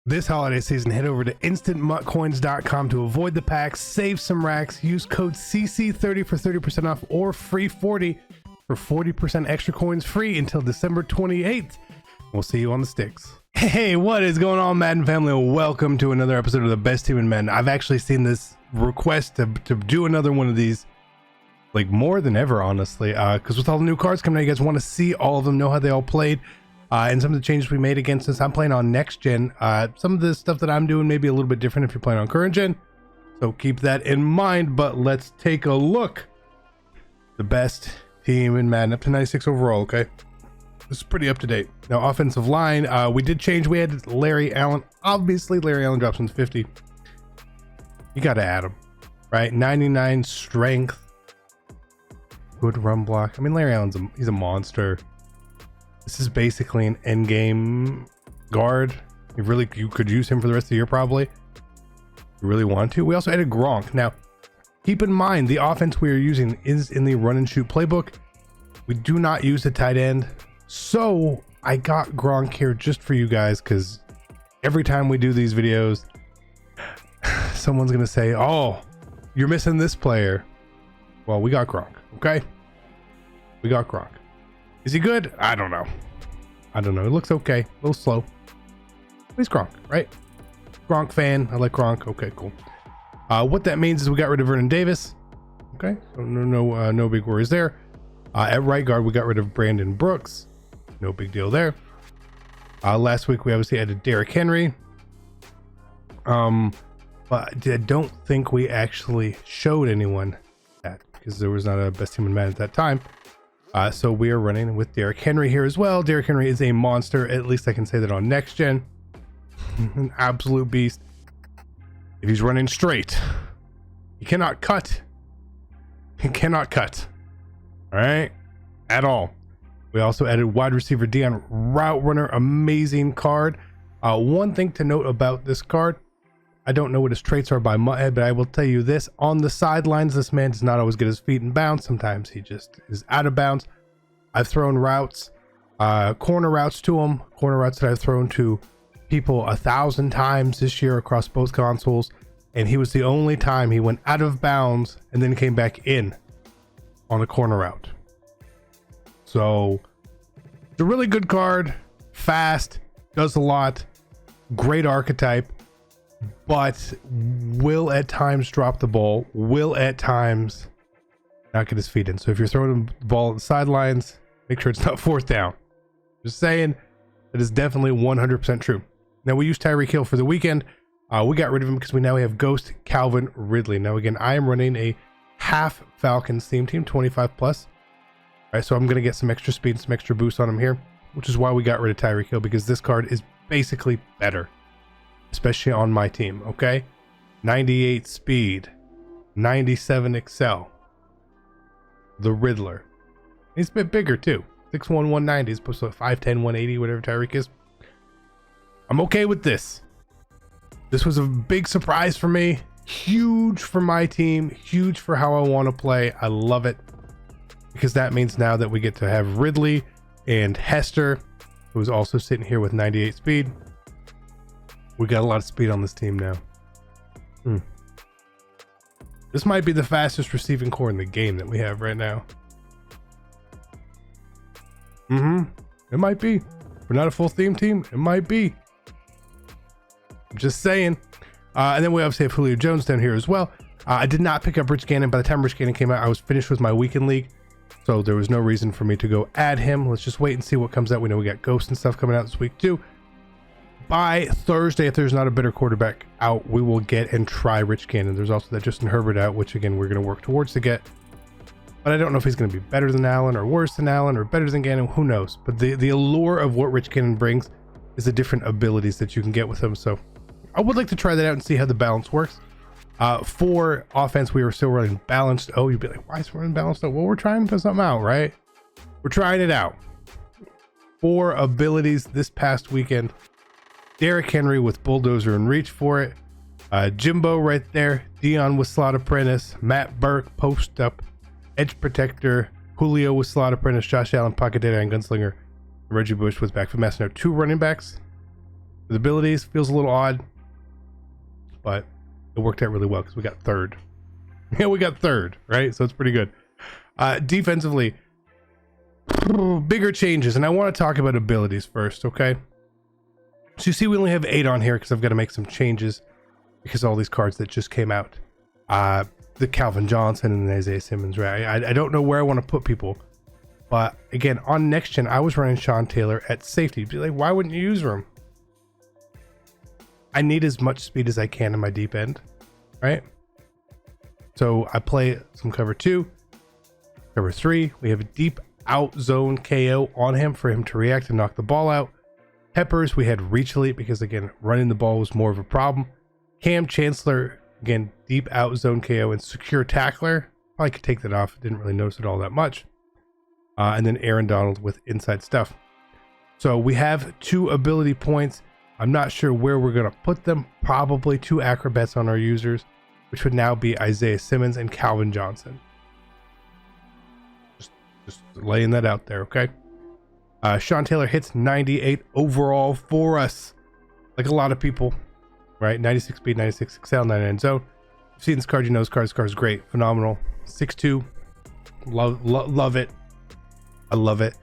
This holiday season, head over to instantmuttcoins.com to avoid the packs, save some racks, use code CC30 for 30% off or free 40 for 40% extra coins free until December 28th. We'll see you on the sticks. Hey, what is going on, Madden family? Welcome to another episode of the best team in Madden. I've actually seen this request to do another one of these like more than ever, honestly, because with all the new cards coming out, you guys want to see all of them, know how they all played. And some of the changes we made against this. I'm playing on next gen. Some of the stuff that I'm doing may be a little bit different if you're playing on current gen, so keep that in mind. But let's take a look. The best team in Madden, up to 96 overall. Okay, this is pretty up to date. Now, offensive line, we did change. We had Larry Allen. Obviously, Larry Allen drops into 50. You got to add him, right? 99 strength, good run block. I mean, Larry Allen's he's a monster. This is basically an end game guard. You could use him for the rest of the year, probably. You really want to. We also added Gronk. Now, keep in mind, the offense we are using is in the run and shoot playbook. We do not use the tight end. So I got Gronk here just for you guys, because every time we do these videos, someone's going to say, oh, you're missing this player. Well, we got Gronk, okay? We got Gronk. Is he good? I don't know. It looks okay. A little slow. But he's Gronk, right? Gronk fan. I like Gronk. Okay, cool. What that means is we got rid of Vernon Davis. Okay, so no big worries there. At right guard, we got rid of Brandon Brooks. No big deal there. Last week we obviously added Derrick Henry. But I don't think we actually showed anyone that, because there was not a best team in Madden at that time. So we are running with Derrick Henry here as well. Derrick Henry is a monster. At least I can say that on next gen. An absolute beast. If he's running straight, he cannot cut. He cannot cut. All right, at all. We also added wide receiver Dion, route runner, amazing card. One thing to note about this card, I don't know what his traits are by Mutthead, but I will tell you this: on the sidelines, this man does not always get his feet in bounds. Sometimes he just is out of bounds. I've thrown routes, corner routes to him, corner routes that I've thrown to people 1,000 times this year across both consoles, and he was the only time he went out of bounds and then came back in on a corner route. So it's a really good card, fast, does a lot, great archetype, but will at times drop the ball, will at times not get his feet in. So if you're throwing the ball at the sidelines, make sure it's not fourth down. Just saying, that is definitely 100% true. Now, we used Tyreek Hill for the weekend. We got rid of him because we now have Ghost Calvin Ridley. Now, again, I am running a half Falcons theme team, 25 plus. All right, so I'm going to get some extra speed and some extra boost on him here, which is why we got rid of Tyreek Hill, because this card is basically better, especially on my team, okay? 98 speed, 97 excel. The Riddler. He's a bit bigger too. 6'1", 190 as opposed to 5'10", 180, whatever Tyreek is. I'm okay with this. This was a big surprise for me. Huge for my team. Huge for how I want to play. I love it, because that means now that we get to have Ridley and Hester, who's also sitting here with 98 speed. We got a lot of speed on this team now. This might be the fastest receiving core in the game that we have right now. It might be. We're not a full theme team. It might be. I'm just saying. And then we obviously have Julio Jones down here as well. I did not pick up Rich Gannon. By the time Rich Gannon came out, I was finished with my weekend league, so there was no reason for me to go add him. Let's just wait and see what comes out. We know we got Ghost and stuff coming out this week too. By Thursday, if there's not a better quarterback out, we will get and try Rich Gannon. There's also that Justin Herbert out, which again, we're going to work towards to get. But I don't know if he's going to be better than Allen or worse than Allen or better than Gannon. Who knows? But the allure of what Rich Gannon brings is the different abilities that you can get with him. So I would like to try that out and see how the balance works. For offense, we were still running balanced. Oh, you'd be like, why is it running balanced? Well, we're trying to put something out, right? We're trying it out. For abilities this past weekend, Derrick Henry with Bulldozer and Reach for it. Jimbo right there. Dion with Slot Apprentice. Matt Burke, Post Up. Edge Protector. Julio with Slot Apprentice. Josh Allen, Pocket Data, and Gunslinger. Reggie Bush was back for Mass. Now 2 running backs. The abilities feels a little odd, but it worked out really well because we got third. Yeah, we got third, right? So it's pretty good. Defensively, bigger changes, and I want to talk about abilities first, okay? So you see we only have 8 on here because I've got to make some changes because of all these cards that just came out. The Calvin Johnson and the Isaiah Simmons, right? I don't know where I want to put people, but again, on next gen, I was running Sean Taylor at safety. Be like, why wouldn't you use him? I need as much speed as I can in my deep end, right? So I play some cover 2, cover 3. We have a deep out zone KO on him for him to react and knock the ball out. Peppers, we had reach elite because again, running the ball was more of a problem. Cam Chancellor, again, deep out zone KO and secure tackler. Probably could take that off. Didn't really notice it all that much. And then Aaron Donald with inside stuff. So we have 2 ability points. I'm not sure where we're going to put them. Probably 2 acrobats on our users, which would now be Isaiah Simmons and Calvin Johnson. Just laying that out there, okay? Sean Taylor hits 98 overall for us. Like a lot of people, right? 96 speed, 96 excel, 99 zone. You've seen this card, you know this card. This card is great, phenomenal. 6'2", love it. I love it.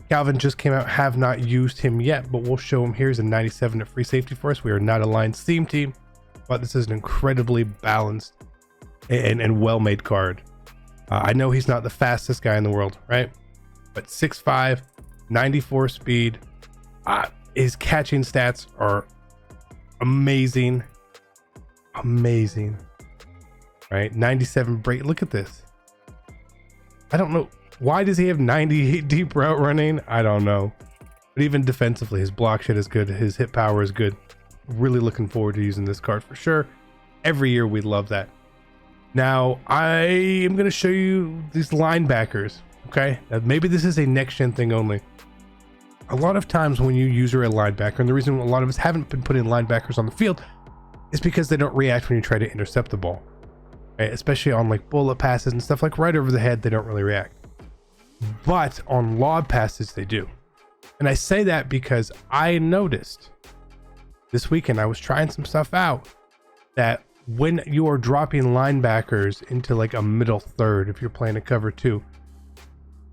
Calvin just came out, have not used him yet, but we'll show him. Here's a 97 at free safety for us. We are not a line seam team, but this is an incredibly balanced and well-made card. I know he's not the fastest guy in the world, right? But 6'5", 94 speed. His catching stats are amazing. Amazing. Right? 97 break. Look at this. I don't know. Why does he have 98 deep route running? I don't know. But even defensively, his block shit is good. His hit power is good. Really looking forward to using this card for sure. Every year we love that. Now, I am going to show you these linebackers. Okay? Now, maybe this is a next gen thing only. A lot of times when you use a linebacker, and the reason a lot of us haven't been putting linebackers on the field is because they don't react when you try to intercept the ball. Right? Especially on like bullet passes and stuff, like right over the head, they don't really react. But on lob passes, they do. And I say that because I noticed this weekend, I was trying some stuff out, that when you are dropping linebackers into like a middle third, if you're playing a cover 2,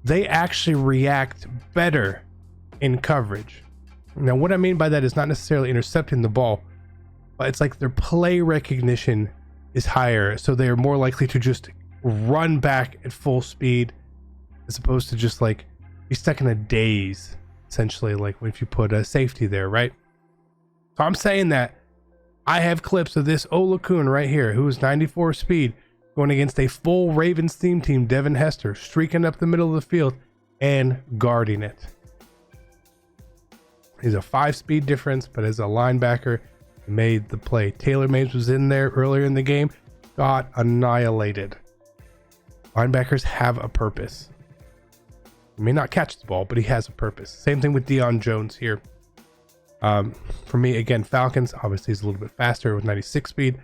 they actually react better in coverage. Now, what I mean by that is not necessarily intercepting the ball, but it's like their play recognition is higher. So they are more likely to just run back at full speed, as opposed to just like be stuck in a daze, essentially, like if you put a safety there, right? So I'm saying that I have clips of this Olakun right here, who is 94 speed, going against a full Ravens theme team, Devin Hester, streaking up the middle of the field and guarding it. He's a 5 speed difference, but as a linebacker, he made the play. Taylor Mays was in there earlier in the game, got annihilated. Linebackers have a purpose. He may not catch the ball, but he has a purpose. Same thing with Deion Jones here. For me, again, Falcons, obviously he's a little bit faster with 96 speed.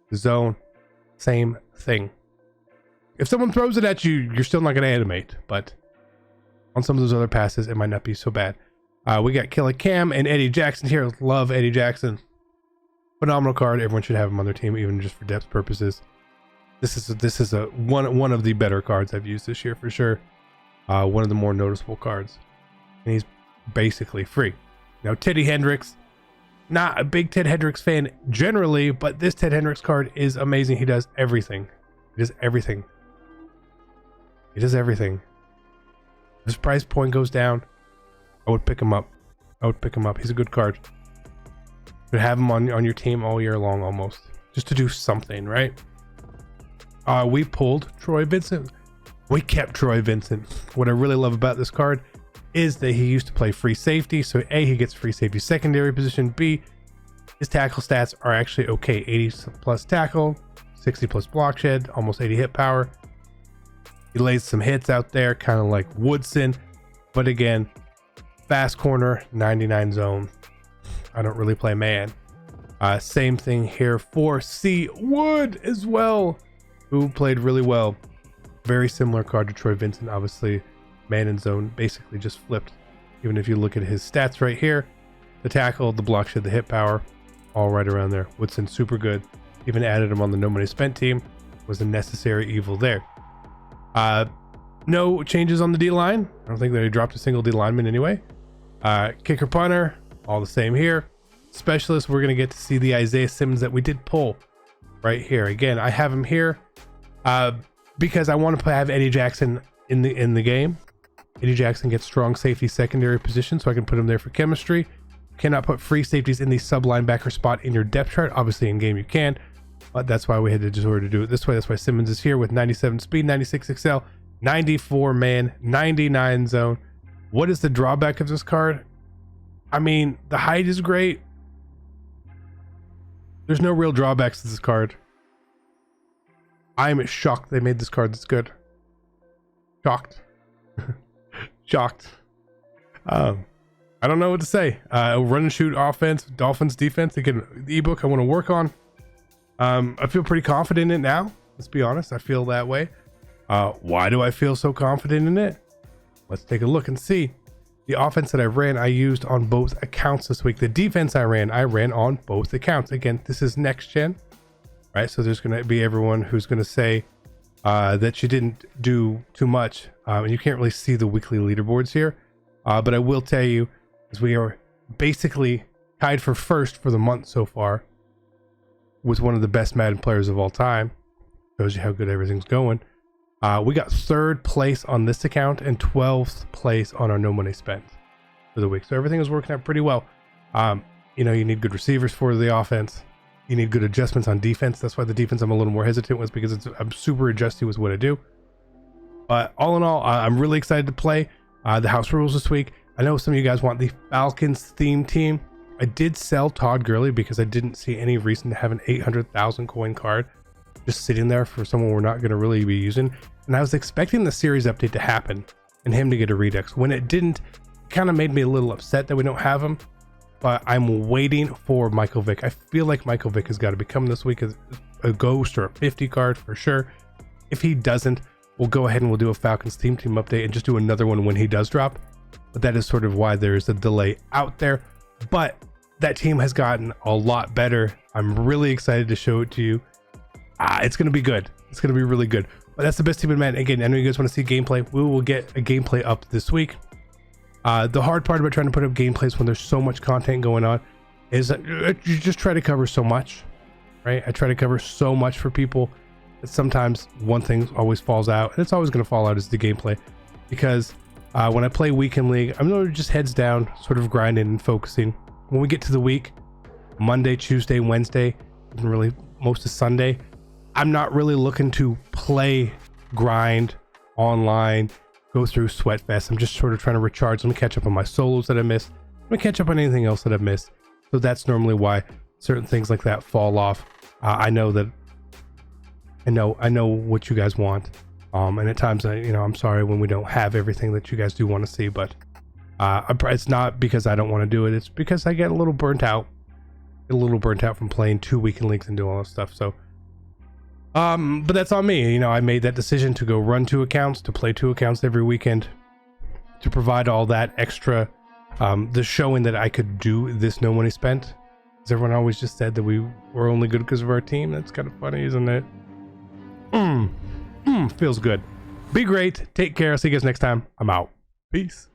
The zone, same thing. If someone throws it at you, you're still not going to animate, but on some of those other passes, it might not be so bad. We got Killer Cam and Eddie Jackson here. Love Eddie Jackson. Phenomenal card. Everyone should have him on their team, even just for depth purposes. This is a one of the better cards I've used this year for sure. One of the more noticeable cards, and he's basically free. Now, Teddy Hendricks, not a big Ted Hendricks fan generally, but this Ted Hendricks card is amazing. He does everything. He does everything. He does everything. If his price point goes down, I would pick him up. I would pick him up. He's a good card. You could have him on your team all year long almost, just to do something, right? We pulled Troy Vincent. We kept Troy Vincent. What I really love about this card is that he used to play free safety. So A, he gets free safety secondary position. B, his tackle stats are actually okay. 80 plus tackle, 60 plus block shed, almost 80 hit power. He lays some hits out there, kind of like Woodson. But again, fast corner, 99 zone. I don't really play man. Same thing here for C. Wood as well, who played really well. Very similar card to Troy Vincent, obviously. Man and zone basically just flipped. Even if you look at his stats right here, The tackle, the block shed, the hit power, all right around there. Woodson, super good. Even added him on the no money spent team. Was a necessary evil there. No changes on the D line. I don't think they dropped a single D lineman anyway. Kicker, punter, all the same here. Specialist, we're going to get to see the Isaiah Simmons that we did pull right here. Again, I have him here because I want to have Eddie Jackson in the game. Eddie Jackson gets strong safety secondary position, so I can put him there for chemistry. Cannot put free safeties in the sub linebacker spot in your depth chart. Obviously in game you can, but that's why we had to sort of do it this way. That's why Simmons is here with 97 speed, 96 XL, 94 man, 99 zone. What is the drawback of this card? I mean, the height is great. There's no real drawbacks to this card. I'm shocked they made this card this good. Shocked. Shocked. I don't know what to say. Run and shoot offense, Dolphins defense. Again, the ebook I want to work on. I feel pretty confident in it now. Let's be honest. I feel that way. Why do I feel so confident in it? Let's take a look and see. The offense that I ran, I used on both accounts this week. The defense I ran on both accounts. Again, this is next gen, right? So there's going to be everyone who's going to say that you didn't do too much. And you can't really see the weekly leaderboards here. But I will tell you, as we are basically tied for first for the month so far with one of the best Madden players of all time. Shows you how good everything's going. We got 3rd place on this account and 12th place on our no money spent for the week. So everything is working out pretty well. You know, you need good receivers for the offense. You need good adjustments on defense. That's why the defense I'm a little more hesitant with, because I'm super adjusty with what I do. But all in all, I'm really excited to play the house rules this week. I know some of you guys want the Falcons theme team. I did sell Todd Gurley because I didn't see any reason to have an 800,000 coin card just sitting there for someone we're not going to really be using. And I was expecting the series update to happen and him to get a redux. When it didn't, it kind of made me a little upset that we don't have him. But I'm waiting for Michael Vick. I feel like Michael Vick has got to become this week a ghost or a 50 card for sure. If he doesn't, we'll go ahead and we'll do a Falcons team update and just do another one when he does drop. But that is sort of why there's a delay out there. But that team has gotten a lot better. I'm really excited to show it to you. It's going to be good. It's going to be really good. But that's the best team in Madden. Again, I know you guys want to see gameplay. We will get a gameplay up this week. The hard part about trying to put up gameplays when there's so much content going on is that you just try to cover so much, right? I try to cover so much for people that sometimes one thing always falls out, and it's always going to fall out is the gameplay. Because when I play Weekend League, I'm literally just heads down, sort of grinding and focusing. When we get to the week, Monday, Tuesday, Wednesday, even really most of Sunday, I'm not really looking to play, grind, online, go through Sweatfest. I'm just sort of trying to recharge. Let me catch up on my solos that I missed. Let me catch up on anything else that I've missed. So that's normally why certain things like that fall off. I know what you guys want. And at times, I'm sorry when we don't have everything that you guys do want to see, but it's not because I don't want to do it. It's because I get a little burnt out. From playing 2 weekend leagues and doing all this stuff. So, but that's on me. I made that decision to go run 2 accounts, to play 2 accounts every weekend, to provide all that extra, the showing that I could do this no money spent. Because everyone always just said that we were only good because of our team. That's kind of funny, isn't it? Feels good. Be great. Take care. I'll see you guys next time. I'm out. Peace.